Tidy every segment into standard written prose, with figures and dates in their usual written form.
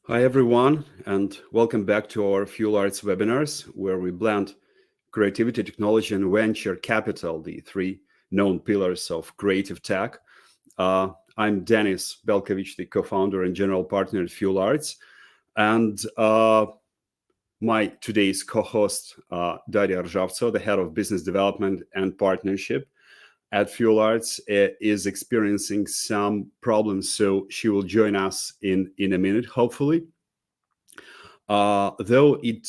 Hi, everyone, and welcome back to our Fuel Arts webinars, where we blend creativity, technology, and venture capital, the three known pillars of creative tech. I'm Denis Belkovich, the co-founder and general partner at Fuel Arts, and my today's co-host, Daria Rjavtso, the head of business development and partnership at Fuel Arts, is experiencing some problems, so she will join us in a minute, hopefully. Though it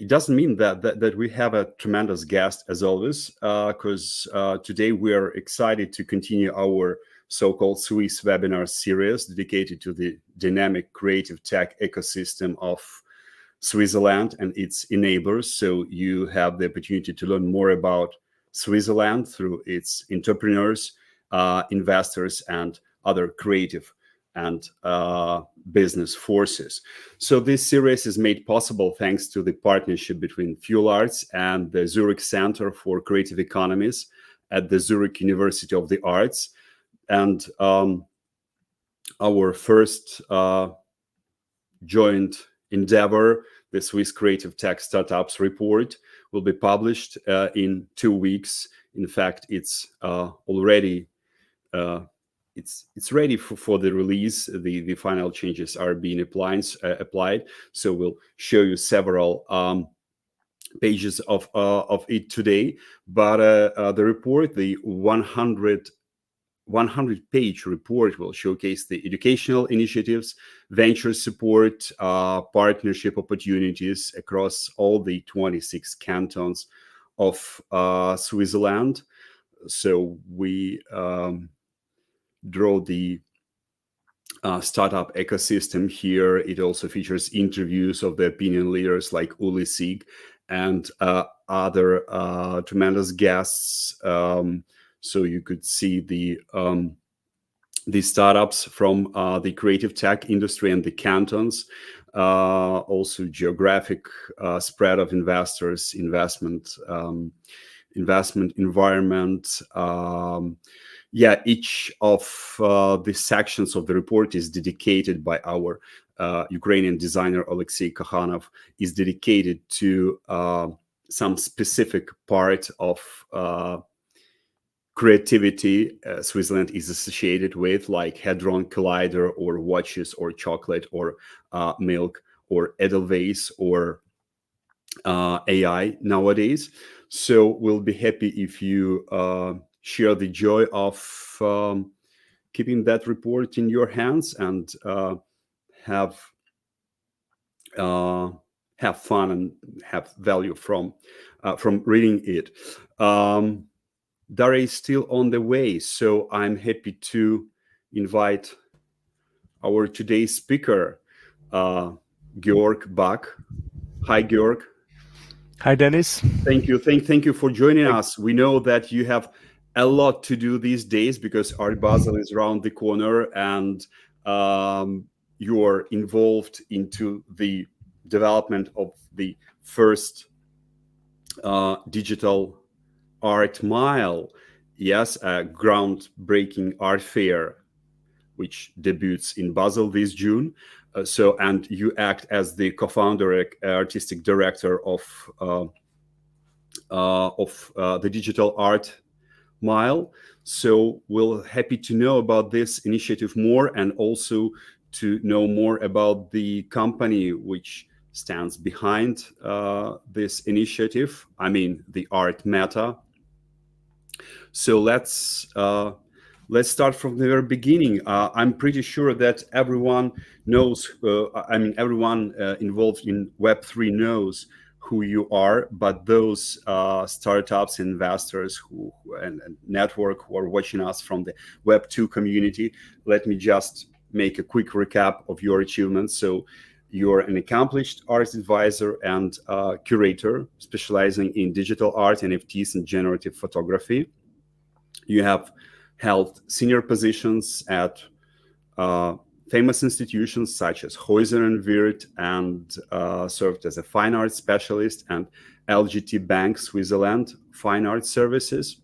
doesn't mean that we have a tremendous guest as always, because today we are excited to continue our so-called Swiss webinar series dedicated to the dynamic creative tech ecosystem of Switzerland and its enablers. So you have the opportunity to learn more about Switzerland through its entrepreneurs, investors, and other creative and business forces. So this series is made possible thanks to the partnership between Fuel Arts and the Zurich Center for Creative Economies at the Zurich University of the Arts. And our first joint endeavor, the Swiss Creative Tech Startups Report, will be published in 2 weeks. In fact, it's already it's ready for the release. The final changes are being applied. So we'll show you several pages of it today. But the report, the 100-page report, will showcase the educational initiatives, venture support, partnership opportunities across all the 26 cantons of Switzerland. So we draw the startup ecosystem here. It also features interviews of the opinion leaders like Uli Sieg and other tremendous guests. So you could see the startups from the creative tech industry and the cantons, also geographic spread of investors, investment environment. Each of the sections of the report is dedicated by our Ukrainian designer Alexei Kakhanov, is dedicated to some specific part of creativity Switzerland is associated with, like Hadron Collider or watches or chocolate or milk or Edelweiss or AI nowadays. So we'll be happy if you share the joy of keeping that report in your hands and have fun and have value from reading it. Daria is still on the way, so I'm happy to invite our today's speaker, Georg Bak. Hi, Georg. Hi, Denis. Thank you. Thank you for joining us. We know that you have a lot to do these days because Art Basel is around the corner, and you are involved into the development of the first digital art mile. Yes, a groundbreaking art fair, which debuts in Basel this June. And you act as the co-founder, artistic director of the Digital Art Mile. So we're happy to know about this initiative more, and also to know more about the company which stands behind this initiative. I mean, the ArtMeta. So let's start from the very beginning. I'm pretty sure that everyone knows. Everyone involved in Web3 knows who you are, but those startups, investors and network who are watching us from the Web2 community, let me just make a quick recap of your achievements. So you're an accomplished art advisor and curator specializing in digital art, NFTs, and generative photography. You have held senior positions at famous institutions such as Hauser Wirth, and served as a fine arts specialist and LGT Bank Switzerland Fine Arts Services.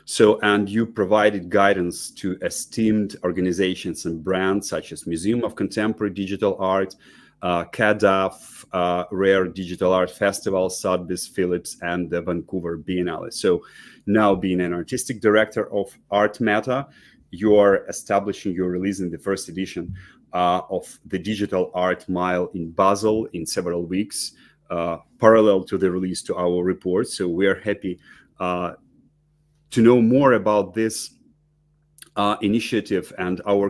So, and you provided guidance to esteemed organizations and brands such as Museum of Contemporary Digital Art, CADAF, Rare Digital Art Festival, Sotheby's, Phillips, and the Vancouver Biennale. So now being an artistic director of ArtMeta, you're releasing the first edition of the Digital Art Mile in Basel in several weeks, parallel to the release to our report. So we are happy to know more about this initiative. And our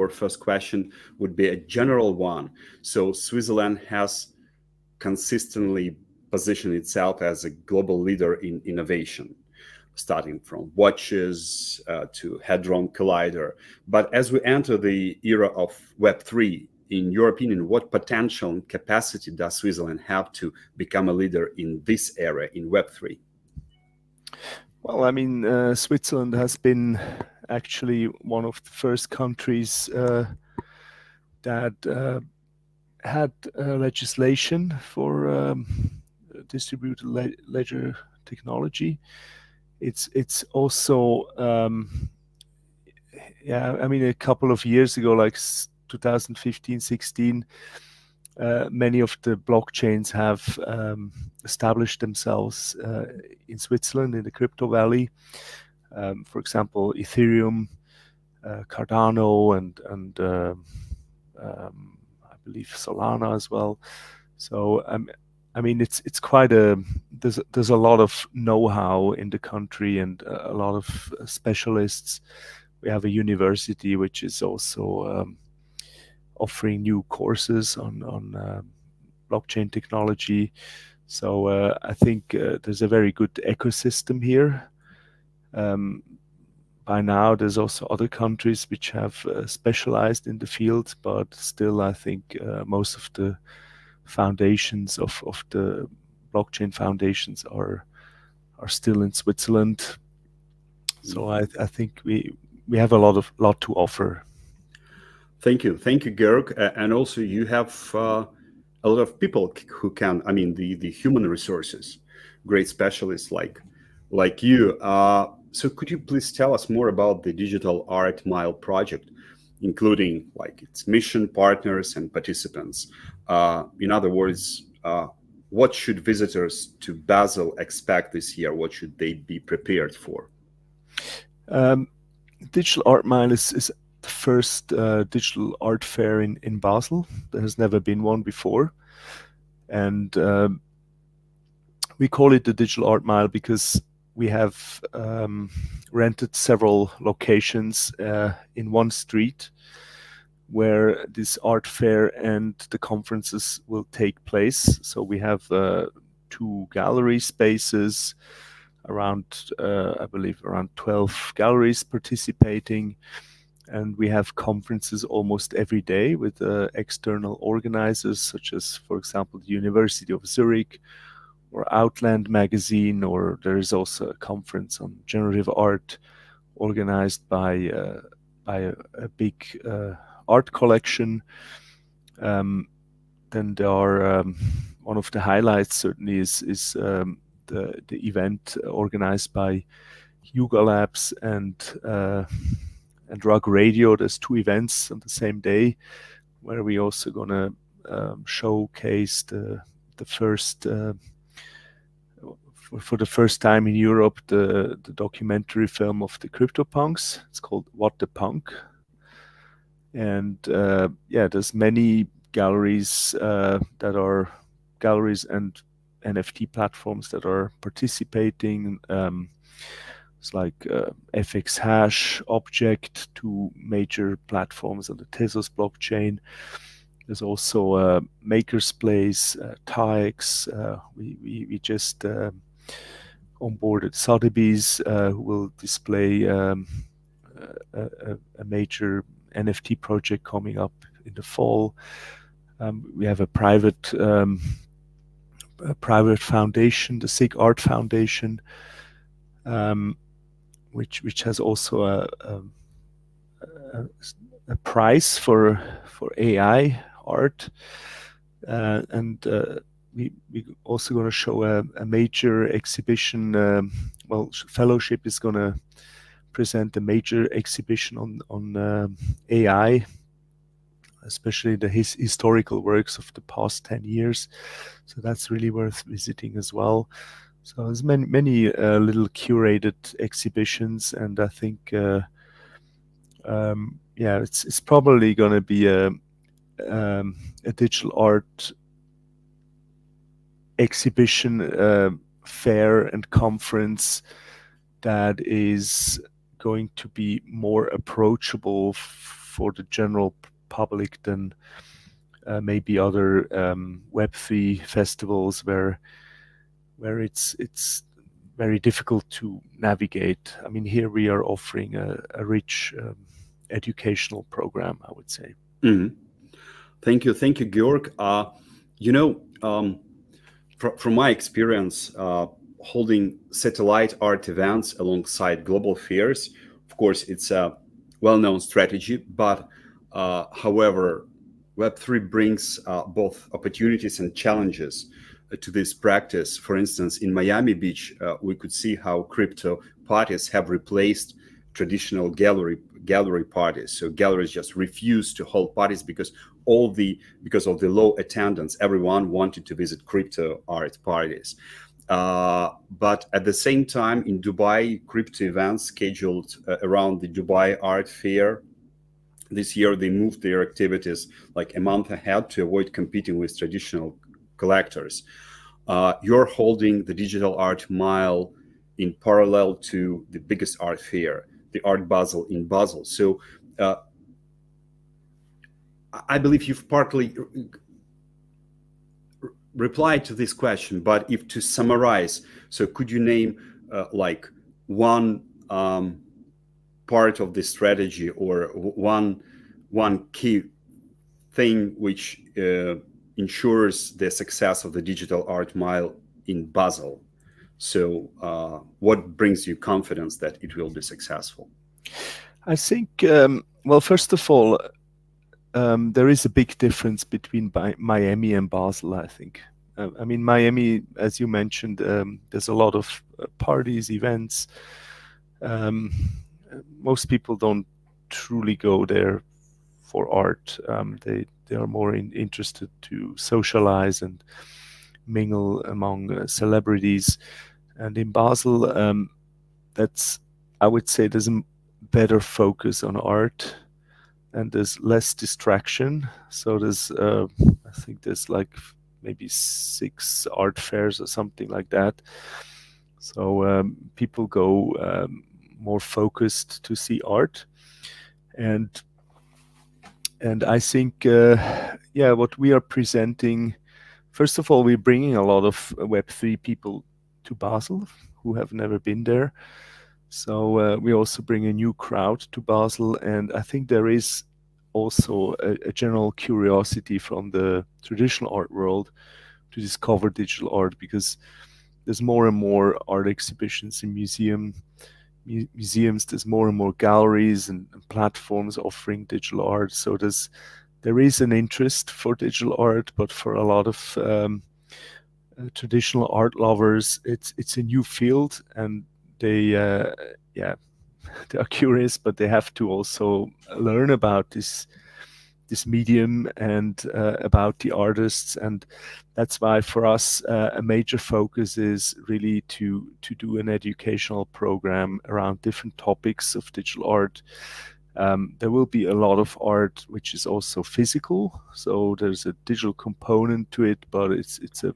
first question would be a general one. So Switzerland has consistently positioned itself as a global leader in innovation, starting from watches to Hadron Collider. But as we enter the era of Web3, in your opinion, what potential and capacity does Switzerland have to become a leader in this era, in Web3? Well, I mean, Switzerland has been actually one of the first countries that had legislation for distributed ledger technology. It's also, I mean, a couple of years ago, like 2015, 16, many of the blockchains have established themselves in Switzerland, in the crypto valley. For example, Ethereum, Cardano, and I believe Solana as well. So I mean, it's quite there's a lot of know-how in the country and a lot of specialists. We have a university which is also offering new courses on blockchain technology. So I think there's a very good ecosystem here. By now, there's also other countries which have specialized in the field, but still, I think most of the foundations of the blockchain foundations are still in Switzerland. So I think we have a lot to offer. Thank you, Georg. And also, you have a lot of people who can. I mean, the human resources, great specialists like you. So, could you please tell us more about the Digital Art Mile project, including like its mission, partners, and participants? In other words, what should visitors to Basel expect this year? What should they be prepared for? Digital Art Mile is the first digital art fair in Basel. There has never been one before. And we call it the Digital Art Mile because we have rented several locations in one street where this art fair and the conferences will take place. So we have 2 gallery spaces, around, I believe, around 12 galleries participating. And we have conferences almost every day with external organizers, such as, for example, the University of Zurich or Outland magazine, or there is also a conference on generative art organized by a big art collection. Then there are one of the highlights certainly is the event organized by Yuga Labs and Rug Radio. There's 2 events on the same day where we also gonna showcase the first for the first time in Europe the documentary film of the CryptoPunks. It's called What the Punk. And there's many galleries that are galleries and NFT platforms that are participating. It's like FX Hash, Object, 2 major platforms on the Tezos blockchain. There's also Maker's Place, TAEX. We just onboarded Sotheby's, who will display a major NFT project coming up in the fall. We have a private foundation, the SIG Art Foundation, which has also a prize for AI art, and we also going to show a major exhibition. Fellowship is going to present a major exhibition on AI, especially the historical works of the past 10 years. So that's really worth visiting as well. So there's many little curated exhibitions, and I think it's probably going to be a digital art exhibition, fair and conference that is going to be more approachable for the general public than maybe other Web3 festivals where it's very difficult to navigate. I mean, here we are offering a rich educational program, I would say. Mm-hmm. Thank you, Georg. From my experience, holding satellite art events alongside global fairs, of course, it's a well-known strategy. But however, Web3 brings both opportunities and challenges to this practice. For instance, in Miami Beach, we could see how crypto parties have replaced traditional gallery parties. So galleries just refused to hold parties because of the low attendance. Everyone wanted to visit crypto art parties. But at the same time, in Dubai, crypto events scheduled around the Dubai Art Fair this year, they moved their activities like a month ahead to avoid competing with traditional collectors. You're holding the Digital Art Mile in parallel to the biggest art fair, the Art Basel in Basel. So I believe you've partly replied to this question, but if to summarize, so could you name like one part of the strategy or one key thing which ensures the success of the Digital Art Mile in Basel? So what brings you confidence that it will be successful? I think, well, first of all, there is a big difference between Miami and Basel, I think. I mean, Miami, as you mentioned, there's a lot of parties, events. Most people don't truly go there for art. They are more interested to socialize and mingle among celebrities. And in Basel, that's, I would say, there's a better focus on art and there's less distraction. So there's, I think there's like maybe 6 art fairs or something like that. So people go more focused to see art. And I think, what we are presenting, first of all, we're bringing a lot of Web3 people to Basel who have never been there. So we also bring a new crowd to Basel, and I think there is also a general curiosity from the traditional art world to discover digital art, because there's more and more art exhibitions in museums. There's more and more galleries and platforms offering digital art. So there is an interest for digital art, but for a lot of traditional art lovers, it's a new field, and they are curious, but they have to also learn about this medium and about the artists. And that's why for us a major focus is really to do an educational program around different topics of digital art. There will be a lot of art which is also physical, so there's a digital component to it, but it's a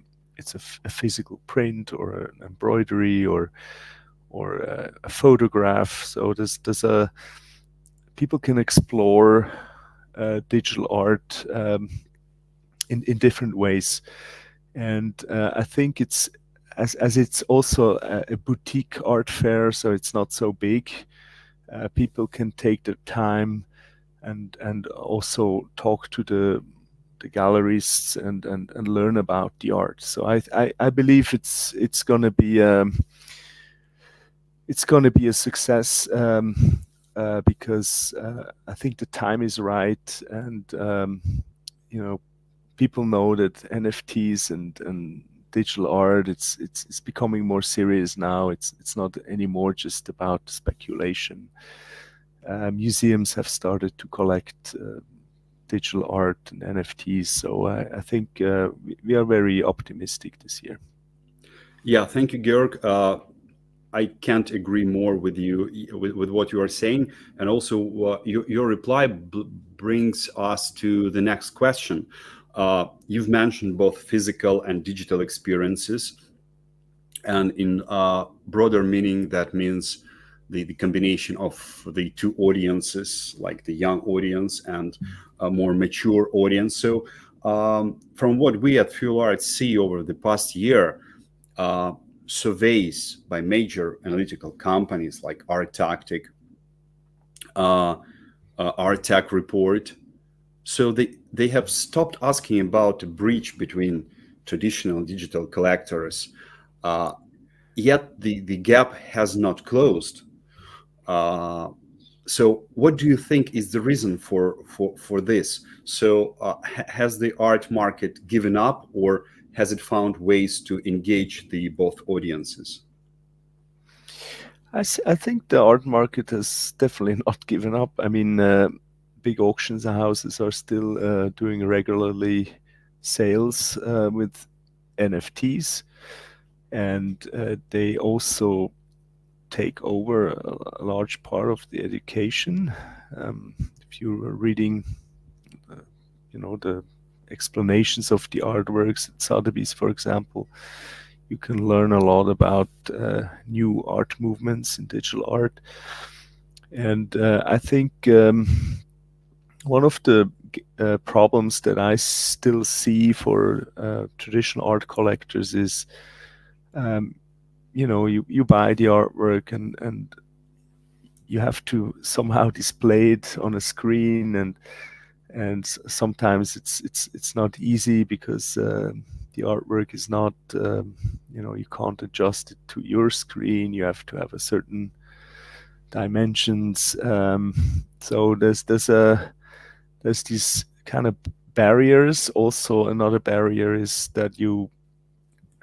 physical print or an embroidery or a photograph. So there's a people can explore digital art in different ways, and I think it's as it's also a boutique art fair, so it's not so big. People can take their time and also talk to the gallerists and learn about the art. So I believe it's going to be a success, because I think the time is right, and people know that NFTs and digital art, it's becoming more serious now. It's not anymore just about speculation. Museums have started to collect digital art and NFTs, so I think we are very optimistic this year. Yeah, thank you, Georg. I can't agree more with you with what you are saying, and also your reply brings us to the next question. You've mentioned both physical and digital experiences, and in broader meaning, that means the combination of the two audiences, like the young audience and a more mature audience. So, from what we at PhilArt see over the past year, surveys by major analytical companies like ArtTactic, ArtTech Report. So they have stopped asking about a breach between traditional and digital collectors. Yet the gap has not closed. So what do you think is the reason for this? So has the art market given up, or has it found ways to engage the both audiences? I think the art market has definitely not given up. I mean, big auctions houses are still doing regularly sales with NFTs, and they also take over a large part of the education. If you are reading, the explanations of the artworks at Sotheby's, for example, you can learn a lot about new art movements in digital art. And I think one of the problems that I still see for traditional art collectors is, you buy the artwork and you have to somehow display it on a screen, and sometimes it's not easy because the artwork is not, you can't adjust it to your screen. You have to have a certain dimensions. So there's these kind of barriers. Also, another barrier is that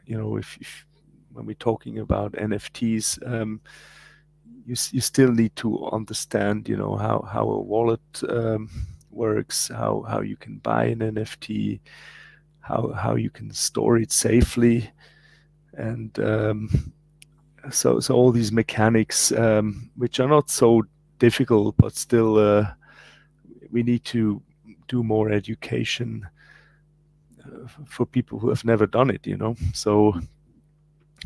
if when we're talking about NFTs, you still need to understand, how a wallet works, how you can buy an NFT, how you can store it safely, and so all these mechanics, which are not so difficult, but still we need to do more education for people who have never done it. So.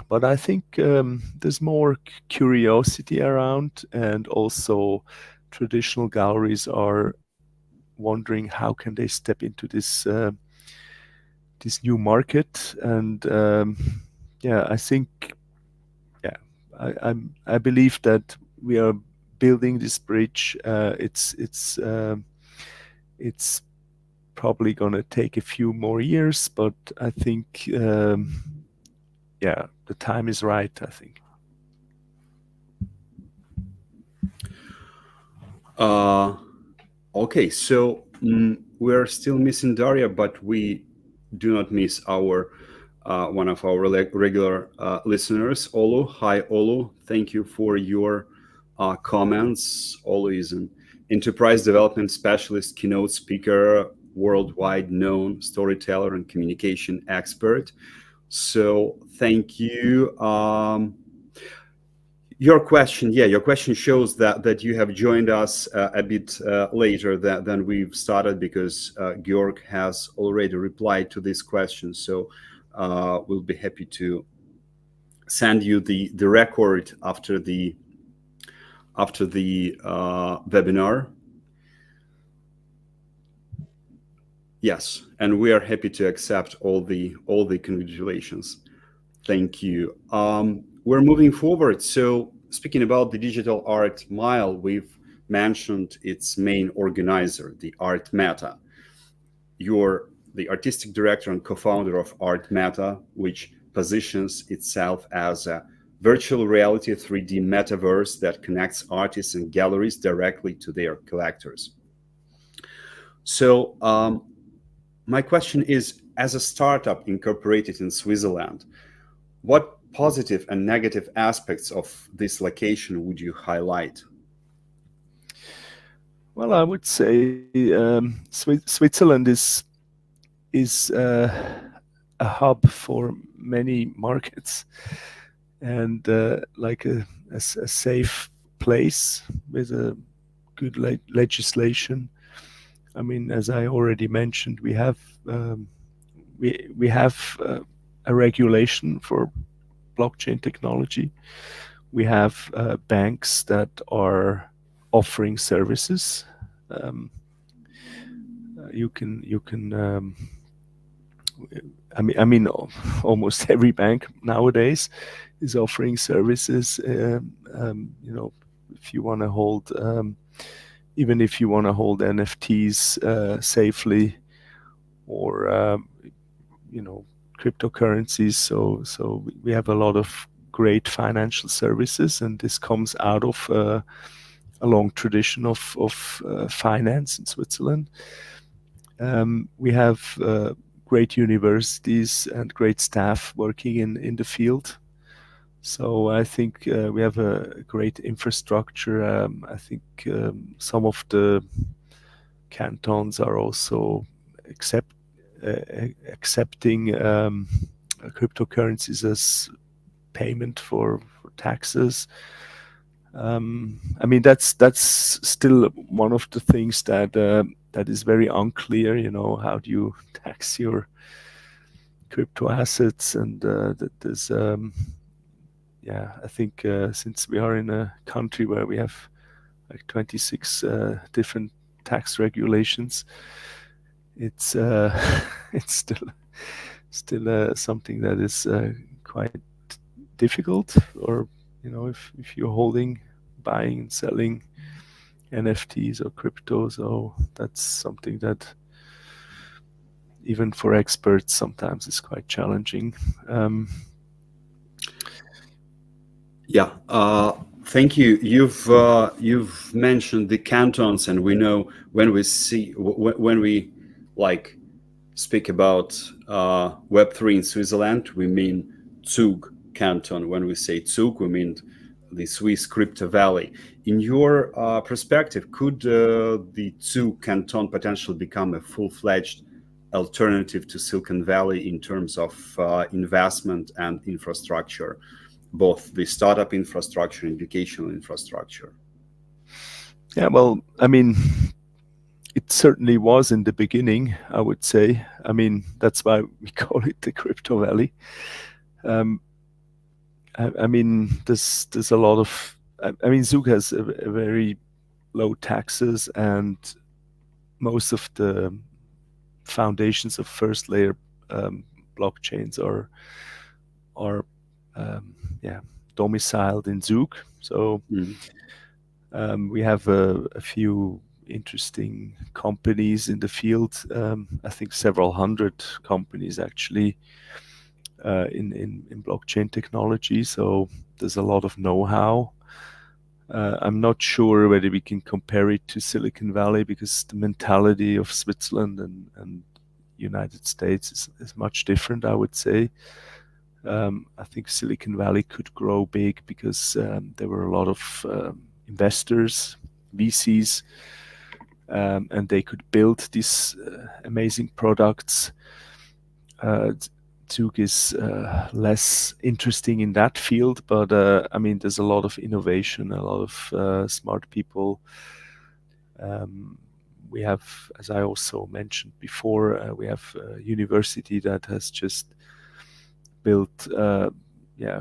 But I think there's more curiosity around, and also traditional galleries are wondering how can they step into this new market. And I think, I believe that we are building this bridge. It's probably going to take a few more years, but I think the time is right, I think. Okay, so we're still missing Daria, but we do not miss our one of our regular listeners, Olu. Hi, Olu. Thank you for your comments. Olu is an enterprise development specialist, keynote speaker, worldwide known storyteller and communication expert. So thank you. Your question shows that you have joined us a bit later than we've started, because Georg has already replied to this question. So we'll be happy to send you the record after the webinar. Yes, and we are happy to accept all the congratulations. Thank you. We're moving forward. So speaking about the Digital Art Mile, we've mentioned its main organizer, the ArtMeta. You're the artistic director and co-founder of ArtMeta, which positions itself as a virtual reality 3D metaverse that connects artists and galleries directly to their collectors. So My question is, as a startup incorporated in Switzerland, what positive and negative aspects of this location would you highlight? Well, I would say Switzerland is a hub for many markets, and like a safe place with a good legislation. I mean, as I already mentioned, we have a regulation for blockchain technology. We have banks that are offering services. Um, you can I mean, almost every bank nowadays is offering services. You know, if you want to hold, even if you want to hold NFTs safely, or you know, cryptocurrencies. So we have a lot of great financial services, and this comes out of a long tradition of finance in Switzerland. We have great universities and great staff working in the field. So I think we have a great infrastructure. I think some of the cantons are also accepting cryptocurrencies as payment for taxes. I mean, that's still one of the things that that is very unclear. You know, how do you tax your crypto assets? And that there's, yeah, I think since we are in a country where we have like 26 different tax regulations, it's it's still something that is quite difficult. Or you know, if you're holding, buying and selling NFTs or crypto, so that's something that even for experts sometimes is quite challenging. Yeah, thank you. You've mentioned the cantons, and we know when we see when we like speak about Web3 in Switzerland, we mean Zug canton. When we say Zug, we mean the Swiss crypto valley. In your perspective, could the Zug canton potentially become a full-fledged alternative to Silicon Valley in terms of investment and infrastructure, both the startup infrastructure and educational infrastructure? Yeah, well, I mean, it certainly was in the beginning, I would say. I mean, that's why we call it the crypto valley. I mean, there's a lot of. I mean, Zug has a very low taxes, and most of the foundations of first layer blockchains are yeah, domiciled in Zug. So we have a few interesting companies in the field. I think several hundred companies actually in blockchain technology. So there's a lot of know-how. I'm not sure whether we can compare it to Silicon Valley, because the mentality of Switzerland and United States is much different, I would say. I think Silicon Valley could grow big because there were a lot of investors, VCs, and they could build these amazing products. Zug is less interesting in that field, but I mean, there's a lot of innovation, a lot of smart people. We have, as I also mentioned before, we have a university that has just built, yeah,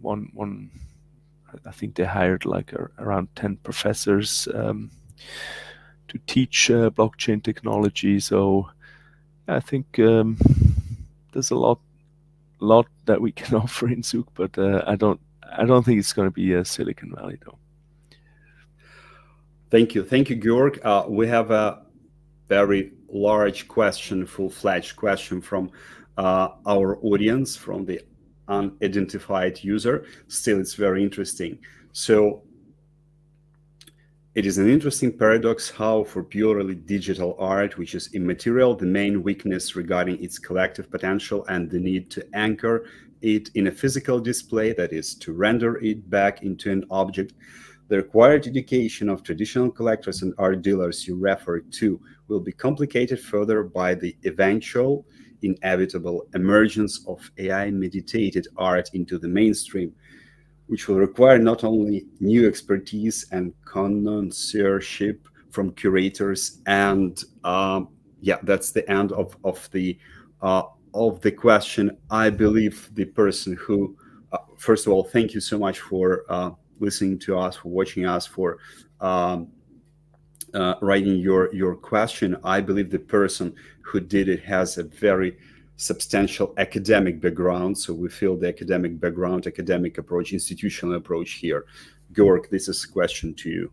one. I think they hired like around 10 professors to teach blockchain technology. So I think there's a lot that we can offer in Zug, but I don't think it's going to be a Silicon Valley though. Thank you, Georg. We have a very large question, full-fledged question from our audience, from the unidentified user. Still, it's very interesting. So It is an interesting paradox how for purely digital art, which is immaterial, the main weakness regarding its collective potential and the need to anchor it in a physical display, that is, to render it back into an object, the required dedication of traditional collectors and art dealers you refer to will be complicated further by the eventual, inevitable emergence of AI-meditated art into the mainstream, which will require not only new expertise and connoisseurship from curators and yeah, that's the end of the question. I believe the person who first of all, thank you so much for listening to us, for watching us, for writing your question. I believe the person who did it has a very substantial academic background. So we feel the academic background, academic approach, institutional approach here. Georg, this is a question to you.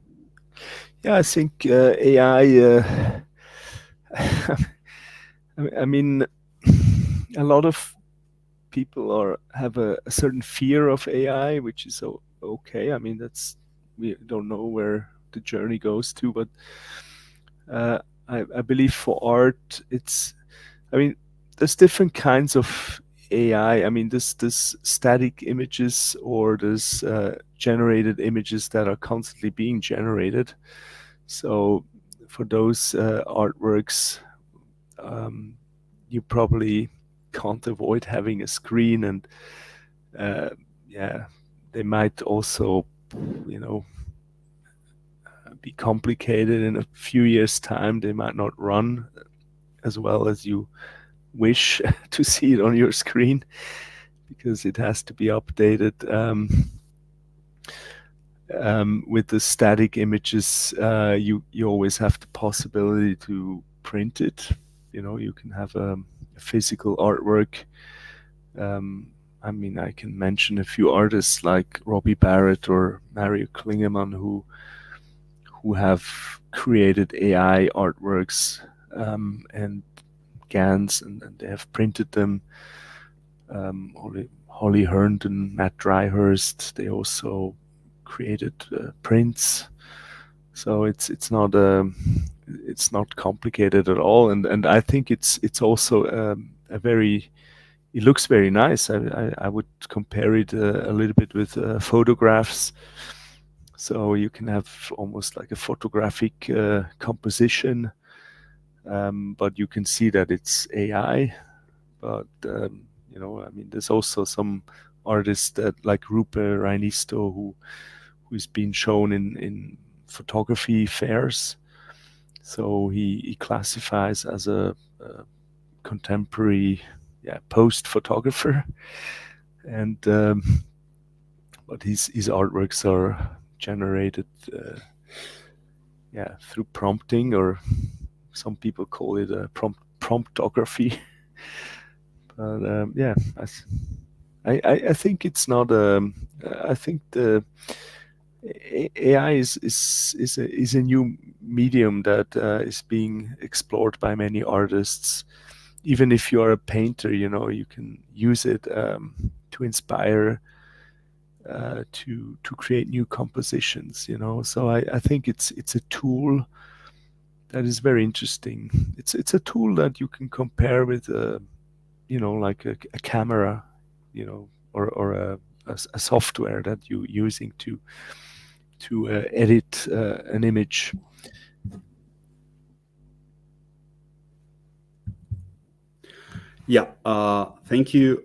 Yeah, I think AI, I mean, a lot of people have a certain fear of AI, which is okay. I mean, we don't know where the journey goes to, but I believe for art, there's different kinds of AI. I mean, there's static images or there's generated images that are constantly being generated. So for those artworks, you probably can't avoid having a screen, and yeah, they might also, be complicated in a few years' time. They might not run as well as you wish to see it on your screen because it has to be updated. With the static images, you always have the possibility to print it. You can have a physical artwork. I mean, I can mention a few artists like Robbie Barrett or Mario Klingemann who have created AI artworks and GANs, and they have printed them. Holly Herndon, Matt Dryhurst, they also created prints. So it's not complicated at all, and I think it's also it looks very nice. I would compare it a little bit with photographs. So you can have almost like a photographic composition, but you can see that it's AI. But I mean, there's also some artists that like Rupe Rainisto who's been shown in photography fairs. So he classifies as a contemporary, post photographer, and but his artworks are generated through prompting, or some people call it a promptography. But I think it's not. I think the AI is a new medium that is being explored by many artists. Even if you are a painter, you can use it to inspire, to create new compositions. So I think it's a tool that is very interesting. It's a tool that you can compare with like a camera, or a software that you're using to edit an image. Yeah, thank you,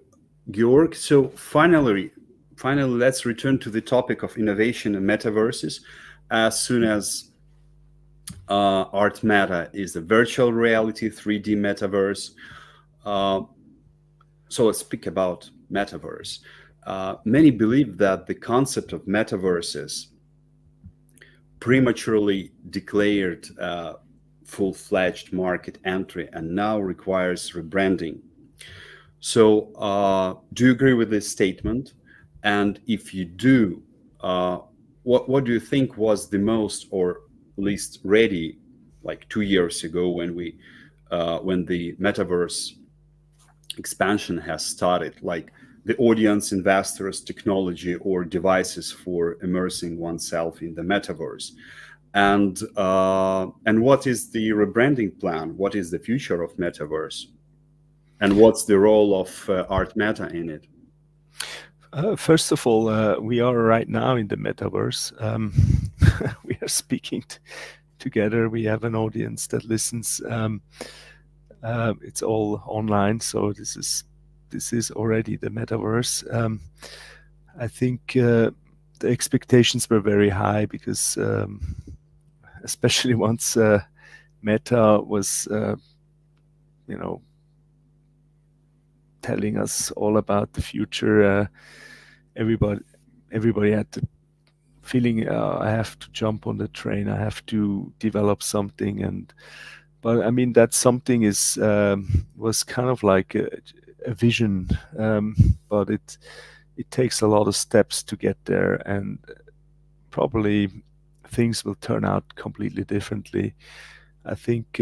Georg. So finally, let's return to the topic of innovation and metaverses. As soon as ArtMeta is a virtual reality 3D metaverse. So let's speak about metaverse. Many believe that the concept of metaverses prematurely declared full-fledged market entry and now requires rebranding. So do you agree with this statement? And if you do, what do you think was the most or least ready, like 2 years ago when the metaverse expansion has started, like the audience, investors, technology, or devices for immersing oneself in the metaverse? And what is the rebranding plan? What is the future of Metaverse? And what's the role of ArtMeta in it? First of all, we are right now in the Metaverse. We are speaking together. We have an audience that listens. It's all online, so this is already the Metaverse. I think the expectations were very high because, especially once Meta was, telling us all about the future, everybody had the feeling, I have to jump on the train, I have to develop something, but I mean that something was kind of like a vision, but it takes a lot of steps to get there, and probably things will turn out completely differently. I think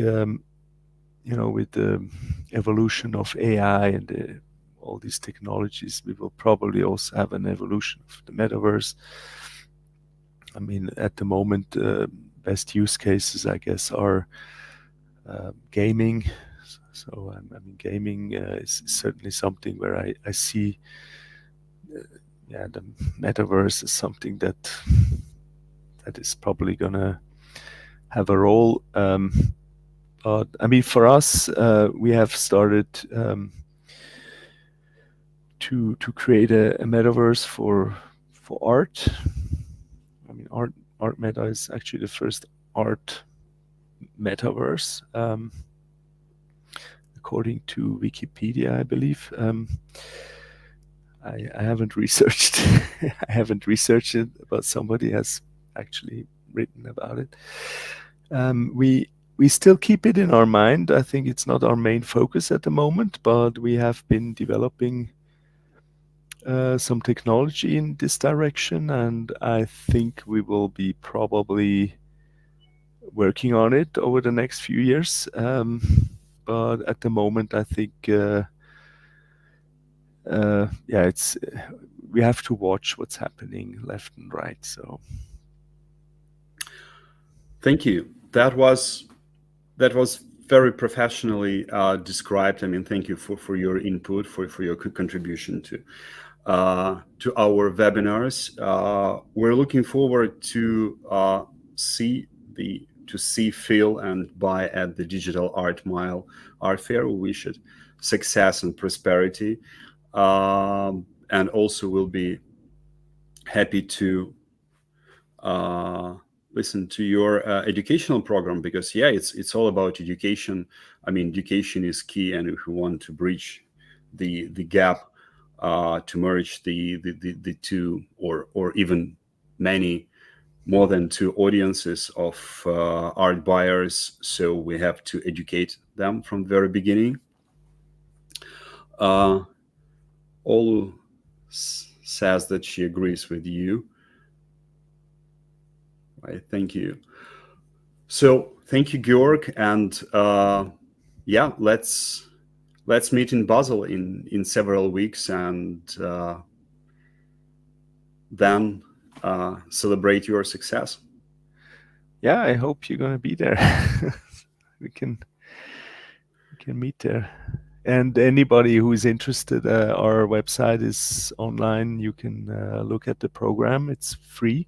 with the evolution of AI and all these technologies, we will probably also have an evolution of the Metaverse. I mean, at the moment, best use cases, I guess, are gaming. So, I mean, gaming is certainly something where I see, the Metaverse is something that is probably gonna have a role. But I mean, for us, we have started to create a Metaverse for art. I mean, ArtMeta is actually the first art metaverse, according to Wikipedia, I believe. I haven't researched. I haven't researched it, but somebody has actually written about it. We still keep it in our mind. I think it's not our main focus at the moment, but we have been developing some technology in this direction, and I think we will be probably working on it over the next few years. But at the moment, I think, we have to watch what's happening left and right. So, thank you. That was very professionally described. I mean, thank you for your input, for your contribution to our webinars. We're looking forward to see, feel, and buy at the Digital Art Mile Art Fair. We wish it success and prosperity, and also we'll be happy to listen to your educational program, because it's all about education. I mean, education is key, and if we want to bridge the gap, to merge the two, or even more than two audiences of art buyers, so we have to educate them from the very beginning. Olu says that she agrees with you. Right, thank you. So thank you, Georg, and let's meet in Basel in several weeks, and then celebrate your success. Yeah, I hope you're gonna be there. we can meet there. And anybody who is interested, our website is online. You can look at the program. It's free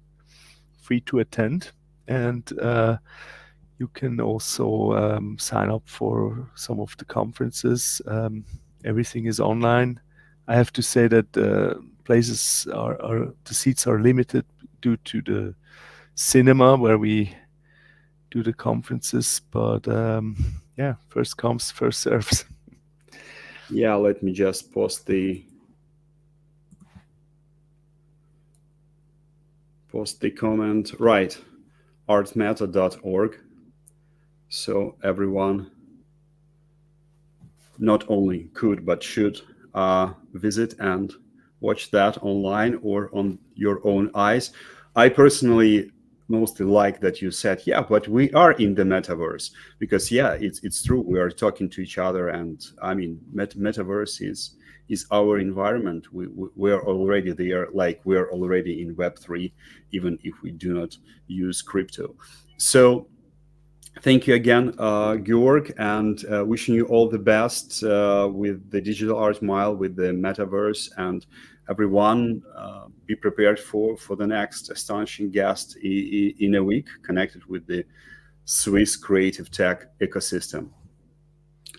to attend, and you can also sign up for some of the conferences. Everything is online. I have to say that the seats are limited due to the cinema where we do the conferences, but first comes, first serves. Yeah, let me just post the comment. Right, artmeta.org. So everyone not only could but should visit and watch that online or on your own eyes. I personally mostly like that you said, but we are in the Metaverse, because it's true, we are talking to each other, and I mean, Metaverse is our environment. We are already there, like we are already in Web3, even if we do not use crypto. So thank you again, Georg, and wishing you all the best with the Digital Art Mile, with the Metaverse, and everyone be prepared for the next astonishing guest in a week, connected with the Swiss creative tech ecosystem.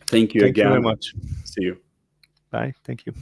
Thank you again. Thank you very much. See you. Bye. Thank you.